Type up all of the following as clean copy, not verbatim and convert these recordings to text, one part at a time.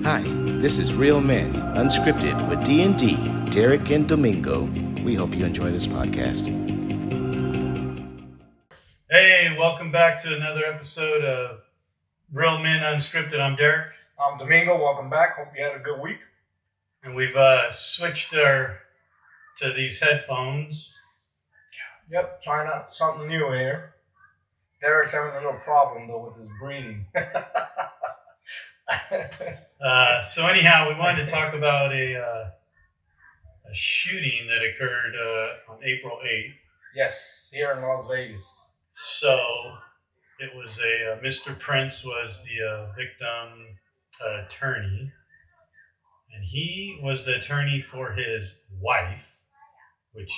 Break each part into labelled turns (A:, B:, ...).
A: Hi, this is Real Men Unscripted with D&D, Derek and Domingo. We hope you enjoy this podcast.
B: Hey, welcome back to another episode of Real Men Unscripted. I'm Derek.
C: I'm Domingo. Welcome back. Hope you had a good week.
B: And we've switched to these headphones.
C: Yep, trying out something new here. Derek's having a little problem, though, with his breathing.
B: So anyhow, we wanted to talk about a shooting that occurred on April 8th.
C: Yes, here in Las Vegas.
B: So it was Mr. Prince was the victim attorney, and he was the attorney for his wife, which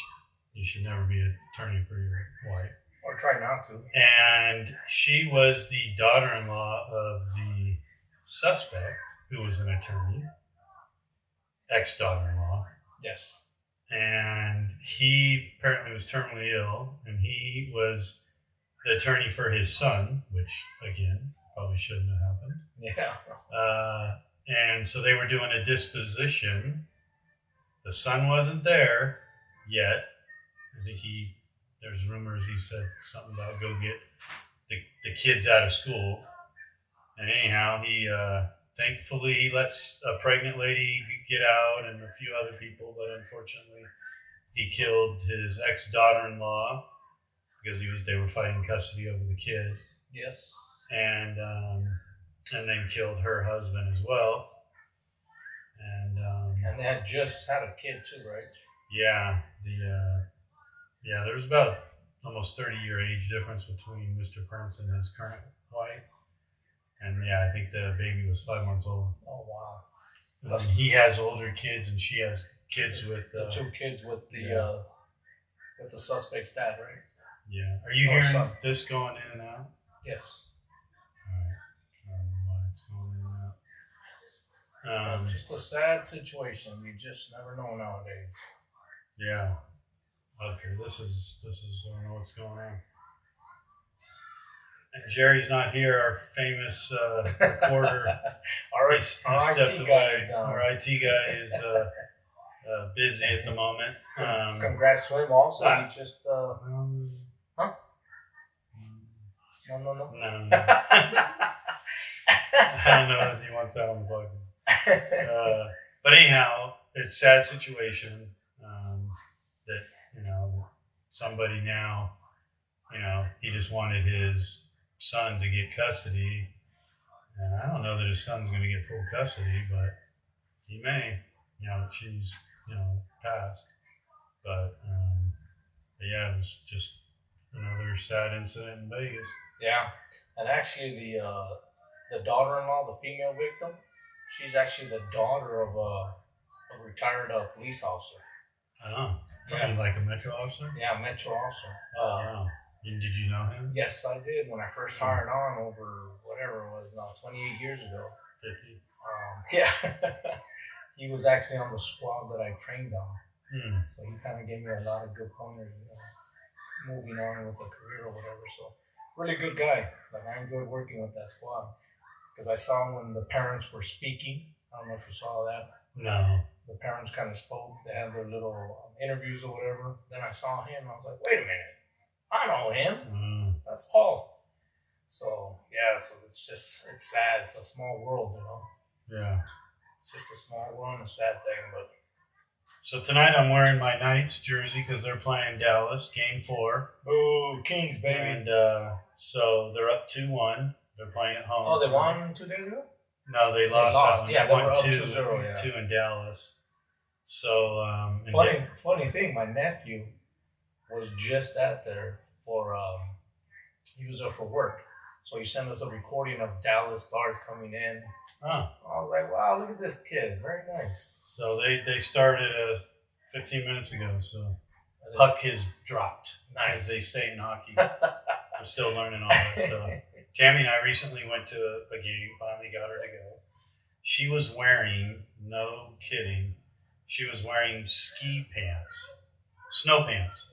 B: you should never be an attorney for your wife.
C: Or try not to.
B: And she was the daughter-in-law of the suspect, who was an attorney, ex-daughter-in-law.
C: Yes.
B: And he apparently was terminally ill, and he was the attorney for his son, which, again, probably shouldn't have happened.
C: Yeah.
B: And so they were doing a disposition. The son wasn't there yet. I think there's rumors he said something about go get the kids out of school. And anyhow, he thankfully he lets a pregnant lady get out and a few other people, but unfortunately he killed his ex-daughter-in-law because they were fighting custody over the kid.
C: Yes.
B: And then killed her husband as well.
C: And they had just had a kid too, right?
B: Yeah. There was about almost 30-year age difference between Mr. Prince and his current wife. And yeah, I think the baby was 5 months old.
C: Oh, wow.
B: And he has older kids, and she has kids with
C: the two kids with the suspect's dad, right?
B: Yeah. Are you hearing this going in and out?
C: Yes.
B: All right. I don't know why it's going in and out.
C: Just a sad situation. You just never know nowadays.
B: Yeah. Okay. This is. I don't know what's going on. And Jerry's not here. Our famous recorder.
C: Our
B: he
C: IT
B: stepped
C: guy
B: away.
C: is down.
B: Our IT guy is busy at the moment.
C: Congrats to him also. He just huh? No.
B: No. I don't know if he wants that on the podcast. But anyhow, it's a sad situation that, somebody now, he just wanted his son to get custody. And I don't know that his son's going to get full custody, but he may, that she's, passed. But yeah, it was just another sad incident in Vegas.
C: Yeah, and actually the daughter-in-law, the female victim, she's actually the daughter of a retired police officer.
B: Oh, something like a Metro officer?
C: Yeah, Metro officer.
B: Wow. And did you know him?
C: Yes, I did when I first hired on over whatever it was now, 28 years ago.
B: 50.
C: Yeah. He was actually on the squad that I trained on. So he kind of gave me a lot of good pointers, moving on with the career or whatever. So really good guy. Like, I enjoyed working with that squad because I saw when the parents were speaking. I don't know if you saw that.
B: No.
C: The parents kind of spoke. They had their little interviews or whatever. Then I saw him. And I was like, wait a minute. I know him. That's Paul. So, yeah, so it's sad. It's a small world,
B: Yeah.
C: It's just a small world and a sad thing, but.
B: So tonight I'm wearing my Knights jersey because they're playing Dallas, Game 4.
C: Ooh, Kings, baby.
B: And so they're up 2-1. They're playing at home.
C: Oh, they won 2 days ago?
B: No, they lost.
C: Yeah,
B: they
C: were up
B: 2-0.
C: 2-0,
B: 2 in Dallas. So
C: funny thing, my nephew was just out there he was there for work. So he sent us a recording of Dallas Stars coming in.
B: Oh.
C: I was like, wow, look at this kid. Very nice.
B: So they started 15 minutes ago. So puck has dropped.
C: Nice.
B: As they say in hockey. I'm still learning all that stuff. Tammy and I recently went to a game, finally got her to go. She was wearing, no kidding, she was wearing ski pants, snow pants.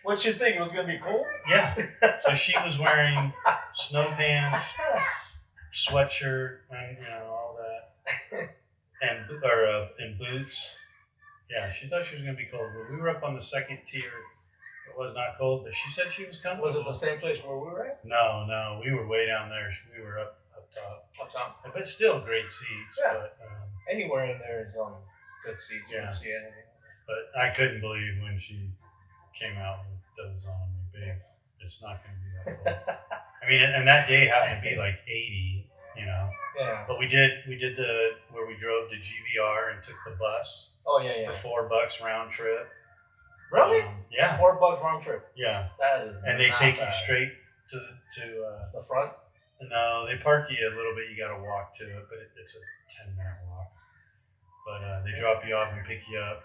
C: What'd you think? It was going to be cold?
B: Yeah. So she was wearing snow pants sweatshirt and all that, and boots. Yeah, she thought she was gonna be cold, but we were up on the second tier. It was not cold, but she said she was comfortable.
C: Was it the same place where we were at?
B: No, we were way down there. We were up top.
C: Up top.
B: But still great seats.
C: Yeah.
B: But,
C: anywhere in there is good seats. You
B: Yeah.
C: can see anything.
B: but I couldn't believe when she came out with those on. Babe, it's not going to be that cold. I mean, and that day happened to be like 80,
C: Yeah.
B: But we did where we drove to GVR and took the bus
C: Oh yeah.
B: for $4 round trip.
C: Really?
B: Yeah.
C: $4 round trip.
B: Yeah.
C: That is.
B: And they
C: not
B: take
C: bad.
B: you straight to
C: the front.
B: No, they park you a little bit. You got to walk to it, but it's a 10-minute walk. But they drop you off and pick you up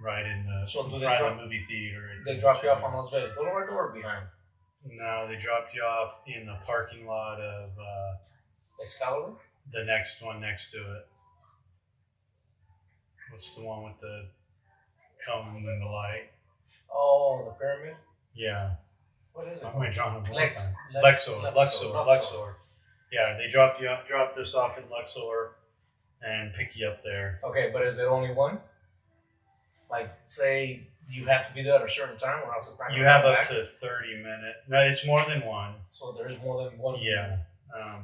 B: right in the front of the movie theater.
C: They drop you off on Las Vegas Boulevard or behind?
B: No, they dropped you off in the parking lot of
C: Excalibur?
B: the next one next to it. What's the one with the cone and the light?
C: Oh, the pyramid?
B: Yeah.
C: What is it?
B: I'm drawing a blank.
C: Luxor.
B: Luxor. Yeah, they dropped us off in Luxor and pick you up there.
C: Okay, but is it only one? Like, say you have to be there at a certain time, or else it's not going
B: You have up to 30 minutes. No, it's more than one.
C: So there's more than one.
B: Yeah,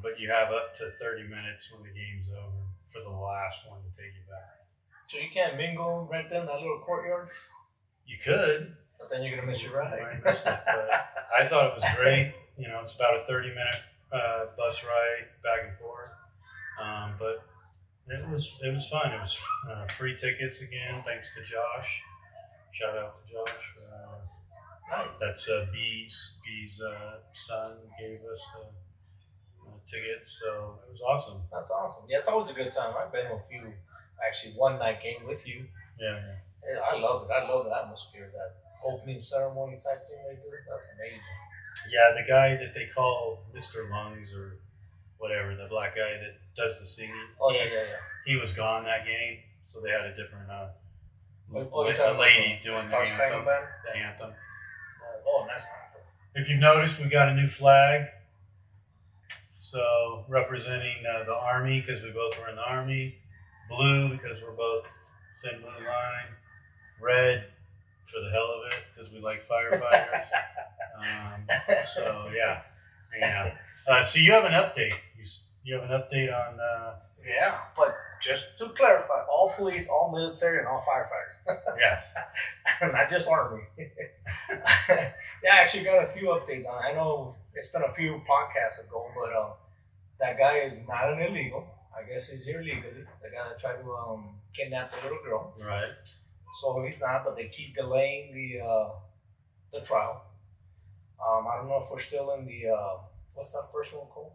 B: but you have up to 30 minutes when the game's over for the last one to take you back.
C: So you can't mingle right there in that little courtyard?
B: You could.
C: But then you're going to miss your
B: You
C: ride.
B: might miss it, but I thought it was great. It's about a 30-minute bus ride back and forth. But it was fun. It was free tickets again, thanks to Josh. Shout out to Josh.
C: Nice.
B: That's B's son gave us the tickets, so it was awesome.
C: That's awesome. Yeah, it's always a good time. I've been to a few, actually, one night game with you.
B: Yeah.
C: I love it. I love the atmosphere, that opening ceremony type thing they do. That's amazing.
B: Yeah, the guy that they call Mr. Lungs or whatever, the black guy that does the singing.
C: Oh, yeah.
B: He was gone that game, so they had a different
C: a
B: lady doing the anthem.
C: Oh, nice.
B: If you've noticed, we got a new flag. So representing the Army, because we both were in the Army. Blue, because we're both thin blue line. Red, for the hell of it, because we like firefighters. So yeah. So you have an update. You have an update on.
C: Yeah, but just to clarify, all police, all military, and all firefighters.
B: Yes.
C: Not just Army. Yeah, I actually got a few updates on it. I know it's been a few podcasts ago, but that guy is not an illegal. I guess he's here legally. The guy that tried to kidnap the little girl.
B: Right.
C: So he's not, but they keep delaying the trial. I don't know if we're still in the what's that first one called?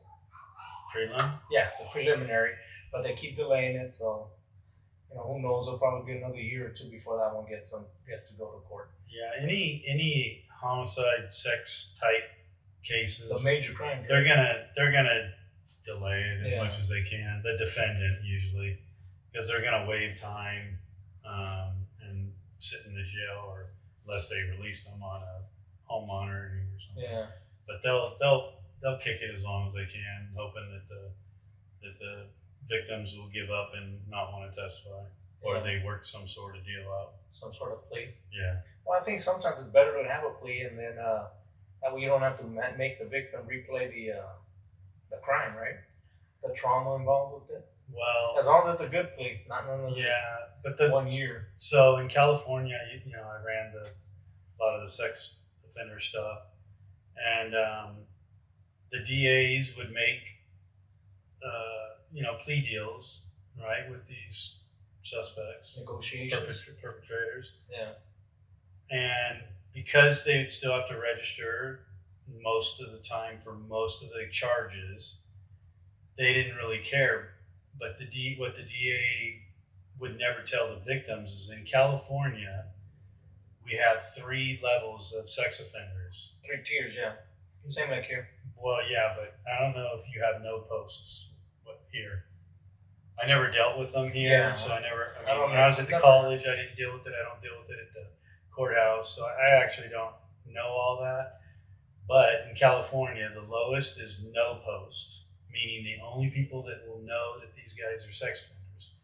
B: Prelim?
C: Yeah, the preliminary. But they keep delaying it, so who knows? It'll probably be another year or two before that one gets to go to court.
B: Yeah, any homicide, sex type cases,
C: The major crime.
B: they're gonna delay it as much as they can. The defendant usually, because they're gonna waive time and sit in the jail, or unless they release them on a home monitoring or something.
C: Yeah.
B: But they'll kick it as long as they can, hoping that the victims will give up and not want to testify, or they work some sort of deal out.
C: Some sort of plea.
B: Yeah.
C: Well, I think sometimes it's better to have a plea, and then that way you don't have to make the victim replay the crime, right? The trauma involved with it.
B: Well,
C: As long as it's a good plea, not none of this
B: but
C: 1 year.
B: So in California, I ran a lot of the sex offender stuff, and the DAs would make plea deals, right, with these suspects,
C: Negotiations.
B: perpetrators,
C: Yeah.
B: and because they'd still have to register most of the time for most of the charges, they didn't really care. But what the DA would never tell the victims is in California, we have 3 levels of sex offenders.
C: 3 tiers, yeah. Same like here.
B: Well, yeah, but I don't know if you have no posts here. I never dealt with them here, so when I was at the college, I didn't deal with it. I don't deal with it at the courthouse, so I actually don't know all that. But in California, the lowest is no post, meaning the only people that will know that these guys are sex offenders,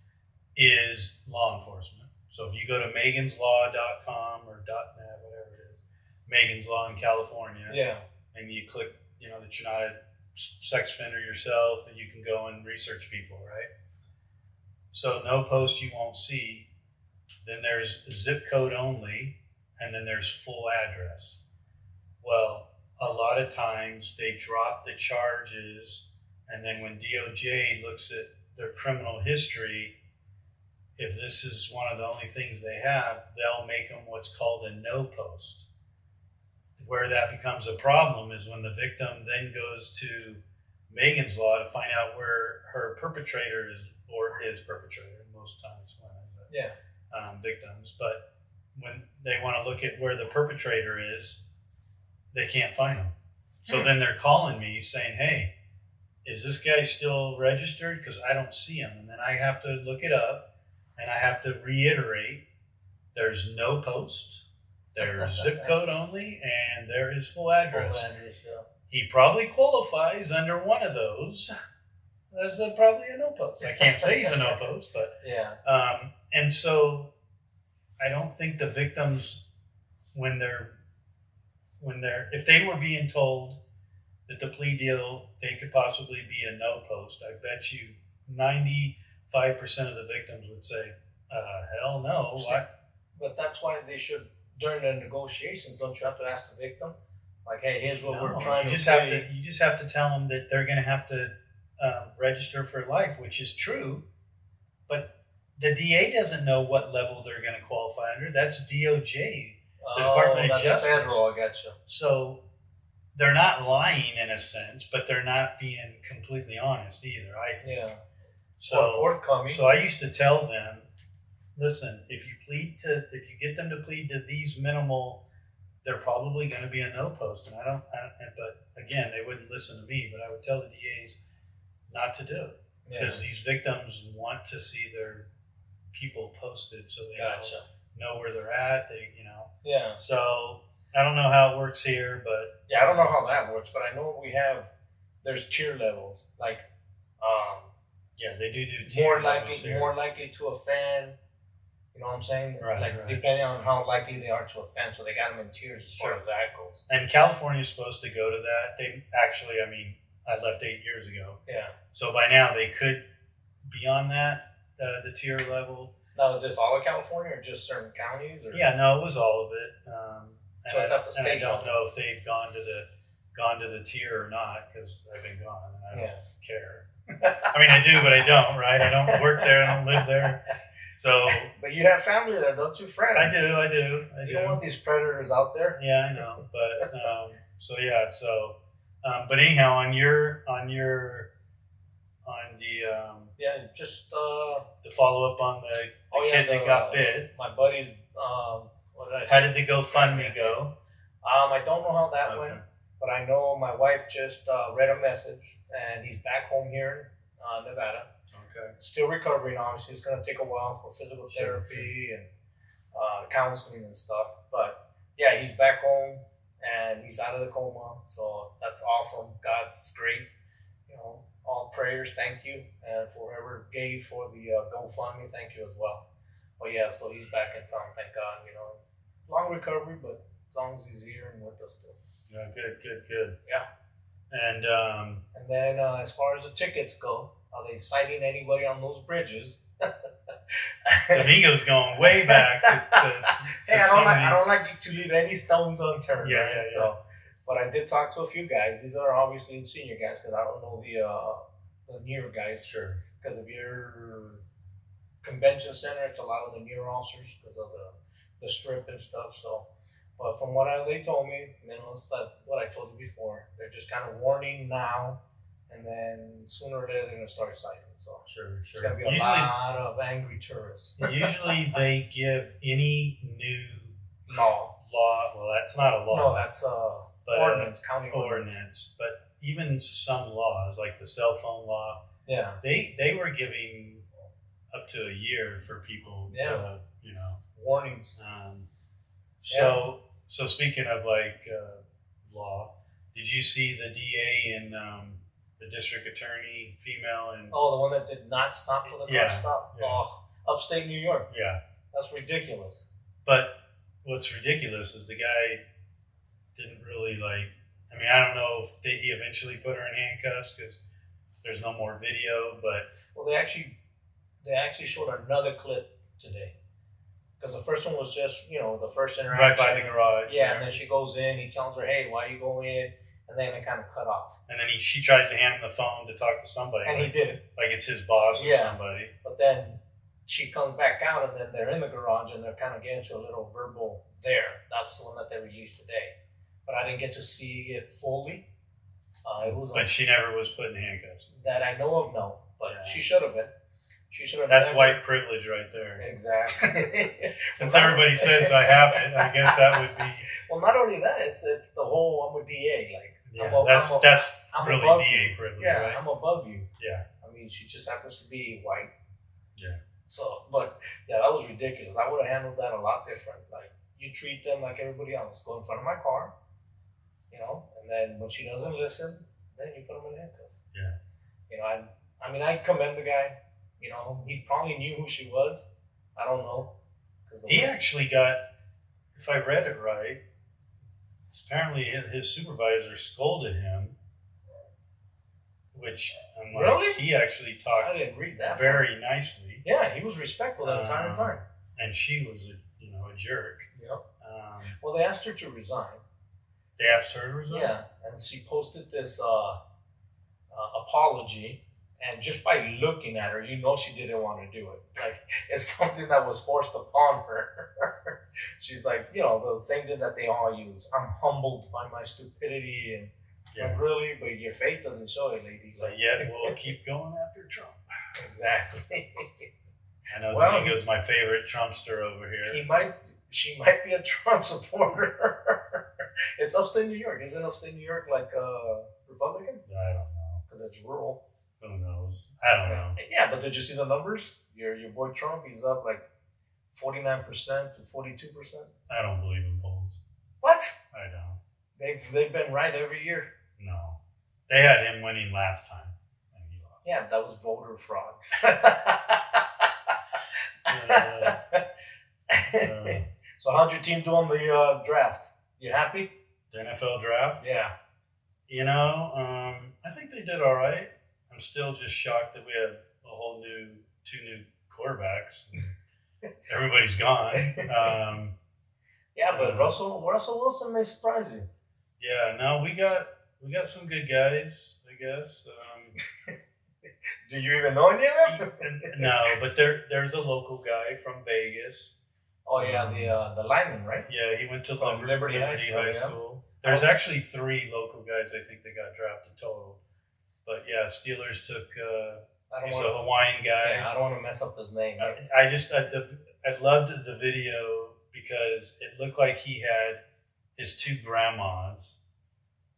B: is law enforcement. So if you go to meganslaw.com or .net, whatever it is, Megan's Law in California, and you click, that you're not a sex offender yourself, and you can go and research people, right? So no post you won't see. Then there's zip code only, and then there's full address. Well, a lot of times they drop the charges, and then when DOJ looks at their criminal history, if this is one of the only things they have, they'll make them what's called a no post. Where that becomes a problem is when the victim then goes to Megan's Law to find out where her perpetrator is, or his perpetrator, most times women, but, victims. But when they want to look at where the perpetrator is, they can't find him. So then they're calling me saying, hey, is this guy still registered? Because I don't see him. And then I have to look it up, and I have to reiterate, there's no post, there's zip code only, and there is full address. He probably qualifies under one of those as probably a no post. I can't say he's a no post, but and so I don't think the victims, if they were being told that the plea deal, they could possibly be a no post, I bet you 95% of the victims would say, hell no.
C: But that's why they should, during the negotiations, don't you have to ask the victim? Like, hey, here's what we're trying to say.
B: You just have to tell them that they're going to have to register for life, which is true. But the DA doesn't know what level they're going to qualify under. That's DOJ, the Department of Justice.
C: Federal, I gotcha.
B: So they're not lying in a sense, but they're not being completely honest either, I think.
C: Yeah.
B: So
C: or forthcoming.
B: So I used to tell them, listen, if you get them to plead to these minimal, they're probably going to be a no post. But again, they wouldn't listen to me, but I would tell the DAs not to do it because these victims want to see their people posted so they know where they're at. So I don't know how it works here, but
C: I don't know how that works, but I know there's tier levels. Like,
B: they do tier levels here.
C: More likely to offend. You know what I'm saying?
B: Right.
C: Depending on how likely they are to offend, so they got them in tiers as far as that goes.
B: And California's supposed to go to that. They actually, I left 8 years ago.
C: Yeah.
B: So by now they could be on that, the tier level.
C: Now, is this all of California or just certain counties? Or?
B: Yeah, no, it was all of it.
C: So it's up to state.
B: I don't know if they've gone to the tier or not because I've been gone and I don't care. I do, but I don't. Right? I don't work there. I don't live there. So,
C: but you have family there, don't you? Friends.
B: I do.
C: You don't want these predators out there.
B: Yeah, I know. But but anyhow, on the follow up on the kid that got bit.
C: My buddy's what did I say?
B: How did the GoFundMe go?
C: I don't know how that went, but I know my wife just read a message, and he's back home here in Nevada.
B: Okay.
C: Still recovering, obviously. It's going to take a while for physical therapy and counseling and stuff. But yeah, he's back home and he's out of the coma. So that's awesome. God's great. All prayers, thank you. And for whoever gave for the GoFundMe, thank you as well. But yeah, so he's back in town, thank God. Long recovery, but as long as he's here and with us still.
B: Yeah, good.
C: Yeah.
B: And
C: then as far as the tickets go, are they citing anybody on those bridges?
B: Domingo's going way back to
C: I don't like to leave any stones unturned.
B: Yeah.
C: But I did talk to a few guys. These are obviously the senior guys because I don't know the newer guys.
B: Sure.
C: Because of your convention center, it's a lot of the newer officers because of the strip and stuff. So, but from what they told me, it's like what I told you before. They're just kind of warning now. And then sooner or later they're going to start citing. So
B: sure.
C: It's going to be a lot of angry tourists.
B: Usually they give any new
C: law.
B: Well, that's not a law.
C: No, that's ordinance, county
B: ordinance. But even some laws, like the cell phone law, they were giving up to a year for people to,
C: warnings.
B: So speaking of law, did you see the DA the district attorney, female, and
C: Oh, the one that did not stop for the car stop?
B: Yeah.
C: Oh, upstate New York.
B: yeah.
C: That's ridiculous.
B: But what's ridiculous is the guy didn't really like. I mean, I don't know if he eventually put her in handcuffs because there's no more video. But
C: Well, they actually showed another clip today. Because the first one was just, the first interaction.
B: right by the garage.
C: Yeah, and then she goes in. He tells her, "Hey, why you go in?" And then it kind of cut off.
B: And then she tries to hand him the phone to talk to somebody.
C: And he did.
B: Like it's his boss or somebody.
C: But then she comes back out, and then they're in the garage, and they're kind of getting to a little verbal there. That's the one that they released today. But I didn't get to see it fully. It was.
B: But she never was put in handcuffs.
C: That I know of, no. But
B: Yeah.
C: she should have been. She should have.
B: That's white privilege right there.
C: Exactly.
B: Since everybody says I have it, I guess that would be.
C: Well, not only that, it's the whole I'm a DA. Like,
B: Yeah, that's
C: I'm
B: really
C: above
B: DA
C: you.
B: privilege,
C: Yeah,
B: right?
C: I'm above you.
B: Yeah.
C: I mean, she just happens to be white.
B: Yeah.
C: So, but yeah, that was ridiculous. I would have handled that a lot different. Like, you treat them like everybody else. Go in front of my car, and then when she doesn't listen, then you put them in handcuffs.
B: Yeah.
C: I mean, I commend the guy. He probably knew who she was. I don't know.
B: He actually got, if I read it right, apparently his supervisor scolded him, which I'm like,
C: Really?
B: he actually
C: I
B: talked
C: didn't read that.
B: very nicely,
C: Yeah, he was respectful the entire time.
B: and she was a jerk.
C: Yep. Well, they asked her to resign.
B: They asked her to resign.
C: Yeah, and she posted this apology, and just by looking at her, she didn't want to do it. Like, it's something that was forced upon her. She's like, the same thing that they all use. I'm humbled by my stupidity, and like, really, but your face doesn't show it, lady. Like,
B: But yet we'll keep going after Trump.
C: Exactly.
B: I know Domingo's my favorite Trumpster over here.
C: She might be a Trump supporter. It's upstate New York. Isn't upstate New York like Republican?
B: I don't know.
C: Because it's rural.
B: Who knows? I don't know.
C: Yeah, but did you see the numbers? Your boy Trump, he's up like 49% to 42%.
B: I don't believe in polls.
C: What?
B: I don't.
C: They've been right every year.
B: No. They had him winning last time, and he lost.
C: Yeah, that was voter fraud. So how'd your team do on the draft? You happy?
B: The NFL draft?
C: Yeah.
B: I think they did all right. I'm still just shocked that we had two new quarterbacks. Everybody's gone.
C: Yeah, but Russell Wilson may surprise you.
B: Yeah, no, we got some good guys, I guess.
C: Do you even know any of them?
B: No, but there's a local guy from Vegas.
C: Oh yeah, the lineman, right?
B: Yeah, he went to
C: From Liberty High School.
B: There's actually 3 local guys I think that got drafted total. But yeah, Steelers took. He's a Hawaiian guy.
C: Yeah, I don't want to mess up his name.
B: I loved the video because it looked like he had his 2 grandmas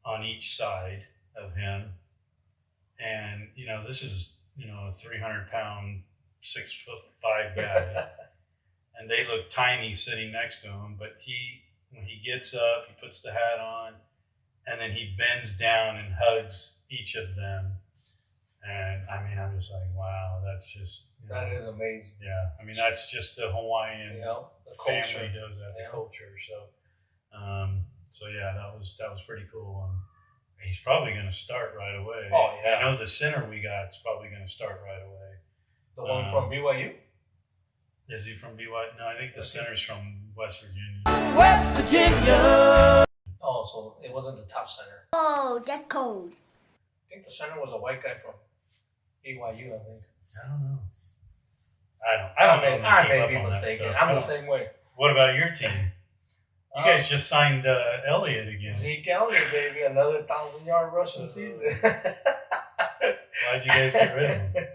B: on each side of him, and this is a 300-pound, 6'5" guy, and they look tiny sitting next to him. But when he gets up, he puts the hat on, and then he bends down and hugs each of them. And I mean, I'm just like, wow, that's just
C: that is amazing.
B: Yeah, I mean, that's just the Hawaiian
C: the
B: family
C: culture.
B: does that, the
C: Yeah.
B: culture. So yeah, that was pretty cool. And he's probably going to start right away.
C: Oh yeah,
B: I know the center we got is probably going to start right away.
C: The one from BYU.
B: Is he from BYU? No, I think the center's from West Virginia.
D: West Virginia.
C: Oh, so it wasn't the top center.
D: Oh, that's cold.
C: I think the center was a white guy from BYU. I think.
B: I don't know. I don't know.
C: I may be mistaken. I'm the same way.
B: What about your team? You guys just signed Elliott again.
C: Zeke Elliott, baby, another 1,000-yard rushing season.
B: Why'd you guys get rid of him?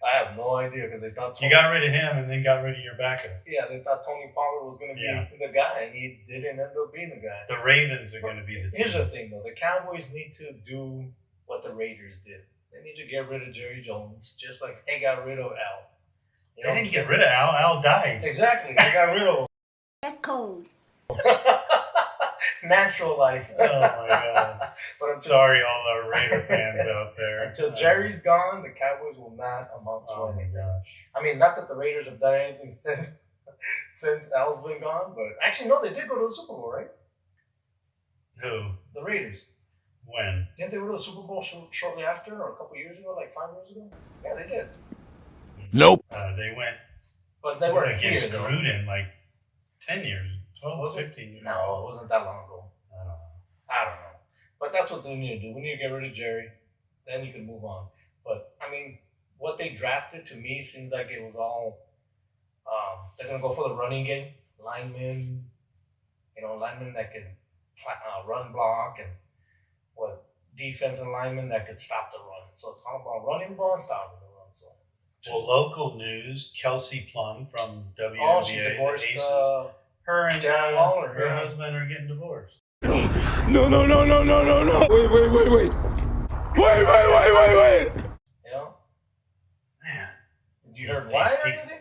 C: I have no idea because they thought
B: you got rid of him and then got rid of your backup.
C: Yeah, they thought Tony Pollard was going to be the guy, and he didn't end up being the guy.
B: The Ravens are going to be the team.
C: Here's the thing, though: the Cowboys need to do what the Raiders did. They need to get rid of Jerry Jones, just like they got rid of Al.
B: They didn't get rid of Al. Al died.
C: Exactly, they got rid of him.
D: That's cold.
C: Natural life.
B: Oh my God.
C: But until,
B: sorry, all our Raider fans out there.
C: until Jerry's gone, the Cowboys will not amount to
B: Oh my
C: anything.
B: gosh.
C: I mean, not that the Raiders have done anything since Al's been gone, but actually, no, they did go to the Super Bowl, right?
B: Who?
C: The Raiders.
B: When?
C: Didn't they go to the Super Bowl shortly after, or a couple years ago, like 5 years ago? Yeah, they did.
A: Nope.
B: They went
C: But they weren't
B: against
C: here, though.
B: Gruden like 10 years, 12,
C: Was it?
B: 15 years.
C: No, it wasn't that long ago. I don't know. But that's what they need to do. We need to get rid of Jerry. Then you can move on. But, I mean, what they drafted to me seems like it was all, they're going to go for the running game. Linemen that can run block, and defensive linemen that could stop the run. So it's all about running the ball and stopping the run. So.
B: Well, local news, Kelsey Plum from WNBA.
C: Oh, she divorced
B: Aces. Her and
C: Darren Waller,
B: her
C: yeah.
B: husband are getting divorced.
E: No. Wait.
C: Yeah.
B: Man.
C: You heard
B: These
C: why or
B: people-
C: anything?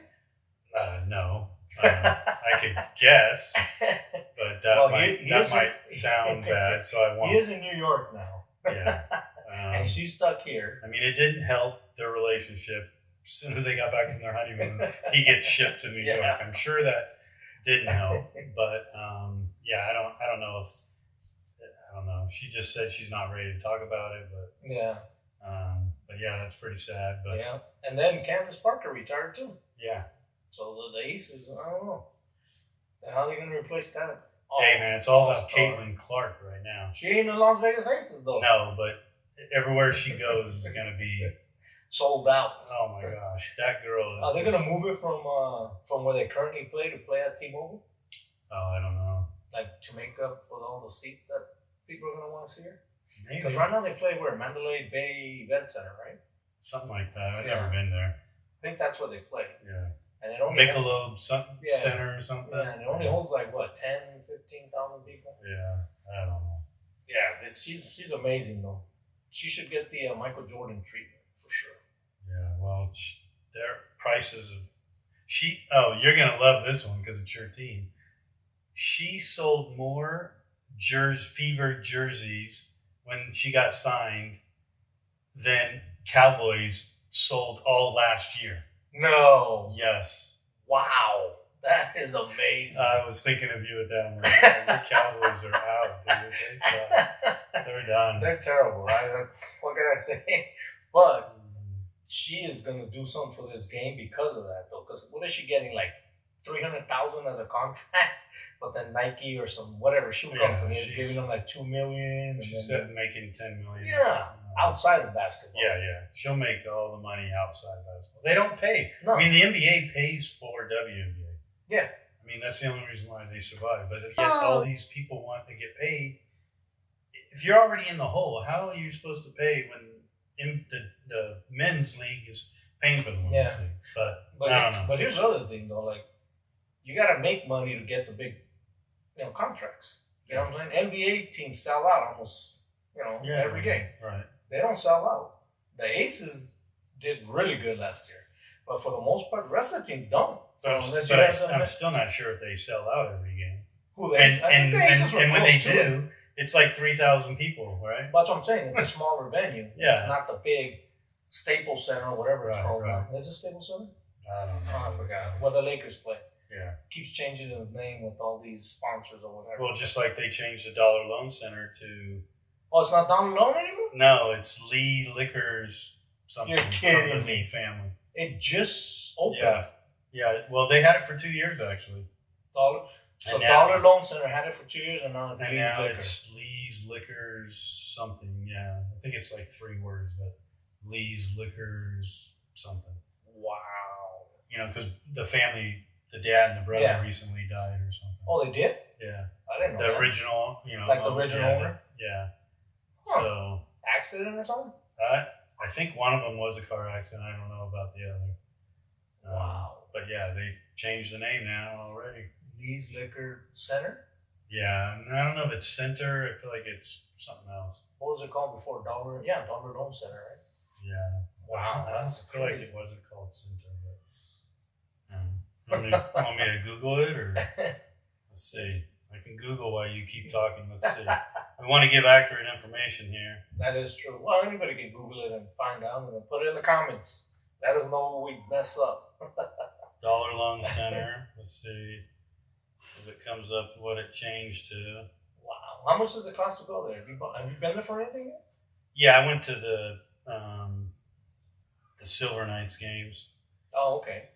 B: No. I could guess, but that might sound bad, so I won't.
C: He is in New York now.
B: Yeah.
C: And she's stuck here.
B: I mean, it didn't help their relationship. As soon as they got back from their honeymoon, he gets shipped to New
C: Yeah.
B: York. I'm sure that didn't help, but yeah, I don't know. She just said she's not ready to talk about it, but
C: Yeah.
B: that's pretty sad. But
C: Yeah. And then Candace Parker retired too.
B: yeah.
C: So the Aces, I don't know. How are they going to replace that?
B: Hey man, it's all about
C: star.
B: Caitlin Clark right now.
C: She ain't in Las Vegas Aces though.
B: No, but everywhere she goes is going to be.
C: Sold out.
B: Oh my gosh, that girl is.
C: Are they going to move it from where they currently play to play at T-Mobile?
B: Oh, I don't know.
C: Like to make up for all the seats that people are going to want to see her?
B: Maybe
C: Because right now they play where? Mandalay Bay Event Center, right?
B: something like that. I've
C: Yeah.
B: never been there.
C: I think that's where they play.
B: Yeah.
C: And it only
B: Michelob
C: Yeah.
B: Center or something.
C: Yeah, and it only holds like what, 10, 15,000 people?
B: Yeah, I don't know.
C: Yeah, she's amazing though. She should get the Michael Jordan treatment for sure.
B: Yeah, well, their prices of you're gonna love this one because it's your team. She sold more Fever jerseys when she got signed than Cowboys sold all last year.
C: No.
B: Yes.
C: Wow. That is amazing.
B: I was thinking of you at that one. The Cowboys are out, dude. They suck. They're done.
C: They're terrible. What can I say? But she is going to do something for this game because of that, though. Because what is she getting? Like $300,000 as a contract, but then Nike or some whatever shoe company is giving them like $2 million.
B: She said making $10 million.
C: Yeah, outside of basketball.
B: Yeah. She'll make all the money outside basketball. They don't pay.
C: No.
B: I mean, the NBA pays for WNBA.
C: Yeah.
B: I mean, that's the only reason why they survive. But yet all these people want to get paid. If you're already in the hole, how are you supposed to pay when the men's league is paying for the women's league? But I don't know.
C: But here's the other thing, though. Like, you got to make money to get the big, contracts. You know what I'm saying? NBA teams sell out almost, every game.
B: Right.
C: They don't sell out. The Aces did really good last year. But for the most part, the rest of the team don't. So unless you have
B: I'm still not sure if they sell out every game.
C: who the Aces? I think the Aces were
B: and when they
C: close to it.
B: do, it's like 3,000 people, right?
C: That's what I'm saying. It's a smaller venue.
B: Yeah.
C: It's not the big Staples Center or whatever it's called
B: right.
C: now. Is it Staples Center?
B: I don't know.
C: Oh, I forgot. Where the Lakers play.
B: Yeah.
C: Keeps changing his name with all these sponsors or whatever.
B: Well, just like they changed the Dollar Loan Center to...
C: Oh, it's not Down Loan anymore?
B: No, it's Lee Liquors something.
C: You're kidding
B: from the
C: me.
B: Lee family.
C: It just opened.
B: Yeah. Well, they had it for 2 years, actually.
C: So
B: And now-
C: Dollar Loan Center had it for 2 years, and now it's
B: And
C: Lee's
B: now
C: Liquor.
B: it's Lee's Liquors something, yeah. I think it's like 3 words, but Lee's Liquors something.
C: Wow.
B: Because the family, the dad and the brother
C: Yeah.
B: recently died or something.
C: Oh, they did?
B: Yeah.
C: I didn't know
B: The
C: that.
B: original,
C: Like the original owner?
B: Yeah.
C: Huh.
B: So,
C: Accident or something?
B: I think one of them was a car accident. I don't know about the other.
C: Wow.
B: But yeah, they changed the name now already.
C: Lee's Liquor Center?
B: Yeah, and I don't know if it's Center. I feel like it's something else.
C: What was it called before? Dollar Loan Center, right?
B: Yeah.
C: Wow, that's
B: I feel like
C: crazy.
B: it wasn't called Center, but want me to Google it or let's see. I can Google while you keep talking. Let's see. We want to give accurate information here.
C: That is true. Well, anybody can Google it and find out and then put it in the comments. Let us know what we mess up.
B: Dollar Loan Center. Let's see if it comes up what it changed to.
C: Wow. How much does it cost to go there? Have you been there for anything yet?
B: Yeah, I went to the Silver Knights games.
C: Oh, okay.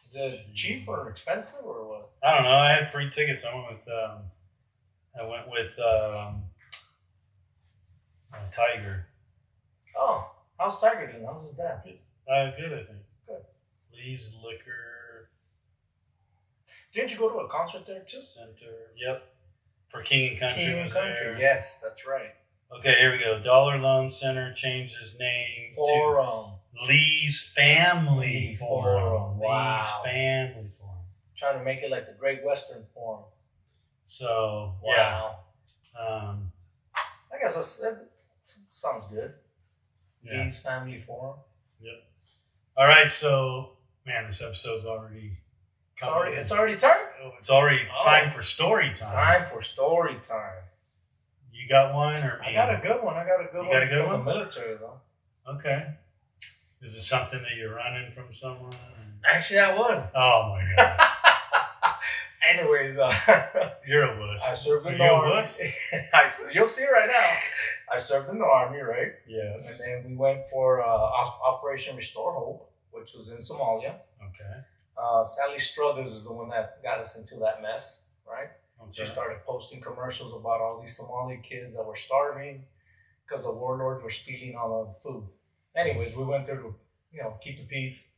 C: Is it cheap or expensive or what?
B: I don't know. I had free tickets. I went with Tiger.
C: Oh, how's Tiger doing? How's his dad?
B: Good, I think.
C: Good.
B: Lee's Liquor
C: Didn't you go to a concert there too?
B: Center. Yep. For King and Country.
C: King and Country.
B: There.
C: Yes, that's right.
B: Okay, here we go. Dollar Loan Center changed his name
C: Forum.
B: to Lee's Family Forum.
C: Wow.
B: Lee's Family Forum.
C: Trying to make it like the Great Western Forum.
B: So,
C: Wow.
B: yeah.
C: I guess that sounds good.
B: Yeah.
C: Lee's Family Forum.
B: Yep. All right, so, man, this episode's already
C: It's already time?
B: It's already time for story time.
C: Time for story time.
B: You got one or me?
C: I got a good one.
B: You got a good
C: from
B: one?
C: the military, though.
B: Okay. Is it something that you're running from someone?
C: Actually, I was.
B: Oh, my God.
C: Anyways,
B: You're a wuss.
C: I served in
B: Are
C: the
B: you a
C: army.
B: wuss?
C: You'll see right now. I served in the army, right?
B: Yes.
C: And then we went for Operation Restore Hope, which was in Somalia.
B: Okay.
C: Sally Struthers is the one that got us into that mess, right?
B: Okay.
C: She started posting commercials about all these Somali kids that were starving because the warlords were stealing all of the food. Anyways, we went there to, keep the peace.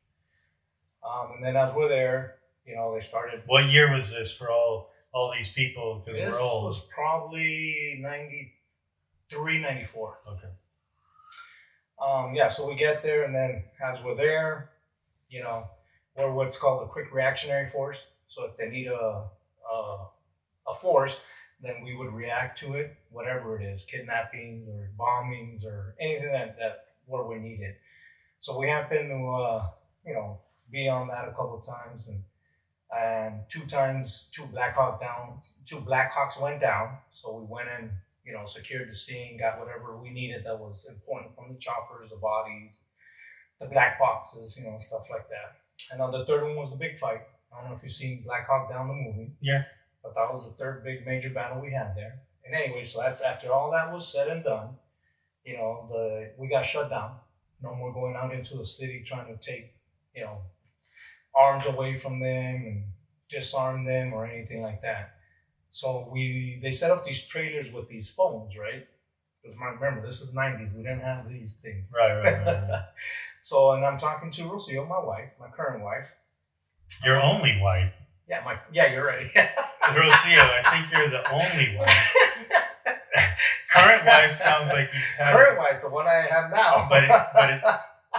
C: And then as we're there, they started.
B: What year was this for all these people? Because
C: This
B: we're old.
C: was probably 93, 94.
B: Okay.
C: Yeah, so we get there, and then as we're there, we're what's called a quick reactionary force. So if they need a force, then we would react to it, whatever it is, kidnappings or bombings or anything that where we need it. So we happen to be on that a couple of times, and 2 times two Black Hawks went down. So we went in, secured the scene, got whatever we needed that was important from the choppers, the bodies, the black boxes, stuff like that. And then the third one was the big fight. I don't know if you've seen Black Hawk Down the movie.
B: Yeah.
C: But that was the third big major battle we had there. And anyway, so after all that was said and done, we got shut down. No more going out into the city trying to take, arms away from them and disarm them or anything like that. So they set up these trailers with these phones, right? Because remember, this is 90s. We didn't have these things.
B: Right.
C: So, and I'm talking to Rocio, my wife, my current wife.
B: Your only wife.
C: Yeah, you're right.
B: Rocio, I think you're the only wife. Current wife sounds like you have.
C: Current wife, the one I have now.
B: But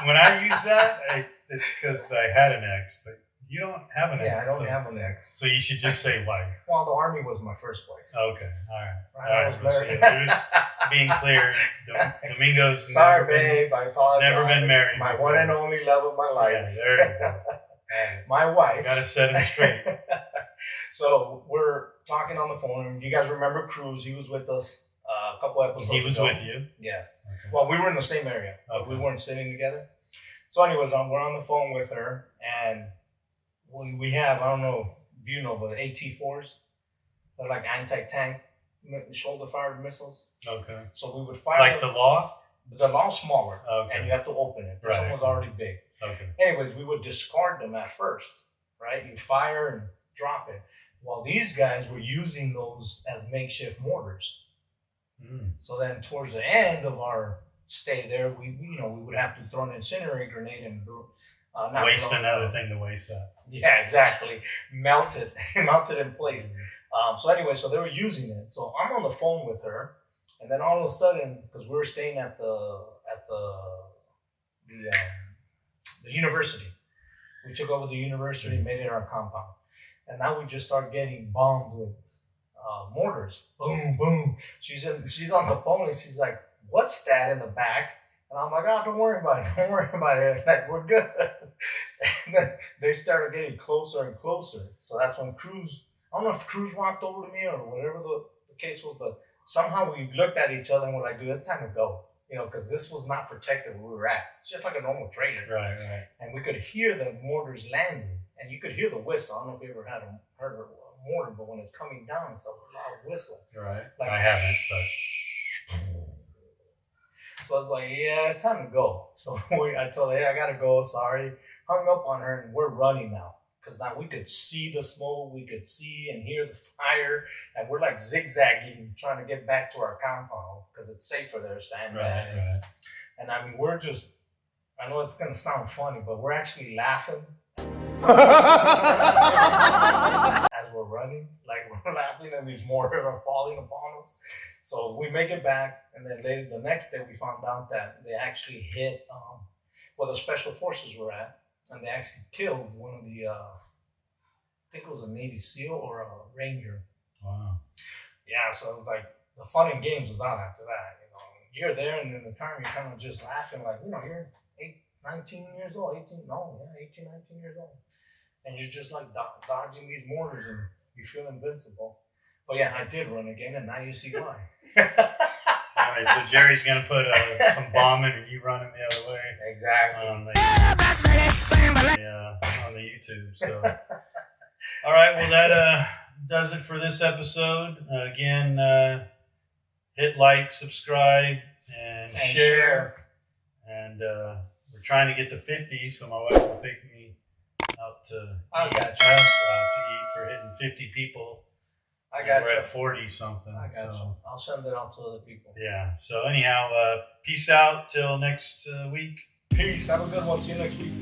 B: when I use that, it's because I had an ex, but you don't have an ex.
C: Yeah, I don't have an ex.
B: So you should just say wife.
C: Well, the army was my first wife.
B: Okay, all right.
C: I was married.
B: Rocio, being clear, Domingo's
C: Sorry, babe. I apologize.
B: never been married
C: My
B: before.
C: one and only love of my life.
B: Yeah, there you go. Right.
C: My wife.
B: Gotta set him straight.
C: So we're talking on the phone, and you guys remember Cruz? He was with us a couple episodes
B: He was
C: ago.
B: with you?
C: Yes.
B: Okay.
C: Well, we were in the same area, but
B: Okay.
C: we weren't sitting together. So anyways, we're on the phone with her, and we have, I don't know if you know, but AT-4s. They're like anti-tank shoulder-fired missiles.
B: Okay.
C: So we would fire.
B: Like the law?
C: The law's smaller,
B: Okay.
C: and you have to open it. This one was already big.
B: Okay.
C: Anyways, we would discard them at first, right? You fire and drop it. While these guys were using those as makeshift mortars. So then towards the end of our stay there, we would have to throw an incendiary grenade and
B: Waste another thing to waste that.
C: Yeah, exactly. Melt it in place. So anyway, so they were using it. So I'm on the phone with her, and then all of a sudden, because we were staying at the university, we took over the university, made it our compound, and now we just start getting bombed with mortars. Boom, boom. She's on the phone, and she's like, "What's that in the back?" And I'm like, "Oh, don't worry about it. Don't worry about it. Like, we're good." And then they started getting closer and closer. So that's when Cruz I don't know if Cruz walked over to me or whatever the case was, but somehow we looked at each other and we're like, dude, it's time to go. You know, because this was not protected where we were at. It's just like a normal trailer.
B: Right.
C: And we could hear the mortars landing, and you could hear the whistle. I don't know if you ever heard a mortar, but when it's coming down, it's a loud whistle.
B: Right.
C: Like,
B: I haven't, but.
C: So I was like, yeah, it's time to go. So I told her, hey, I got to go. Sorry. Hung up on her, and we're running now. Because now we could see the smoke, we could see and hear the fire, and we're like zigzagging, trying to get back to our compound because it's safer there, sandbags.
B: Right.
C: And I mean, we're just, I know it's going to sound funny, but we're actually laughing as we're running. Like, we're laughing and these mortars are falling upon us. So we make it back, and then later the next day we found out that they actually hit where the special forces were at. And they actually killed one of the, I think it was a Navy SEAL or a Ranger.
B: Wow.
C: Yeah, so it was like the fun and games was out after that. You know, you're there, and in the time you're kind of just laughing, like, you know, you're 19 years old, 18, 19 years old. And you're just like dodging these mortars, and you feel invincible. But yeah, I did run again, and now you see why.
B: All right, so Jerry's going to put some bombing and you running the other way.
C: Exactly.
B: On the YouTube. So, all right. Well, that does it for this episode. Again, hit like, subscribe, and share. And we're trying to get to 50, so my wife will take me out to eat for hitting 50 people. We're at 40 something.
C: I got you. I'll send it out to other people.
B: Yeah. So anyhow, peace out till next week.
C: Peace. Have a good one. See you next week.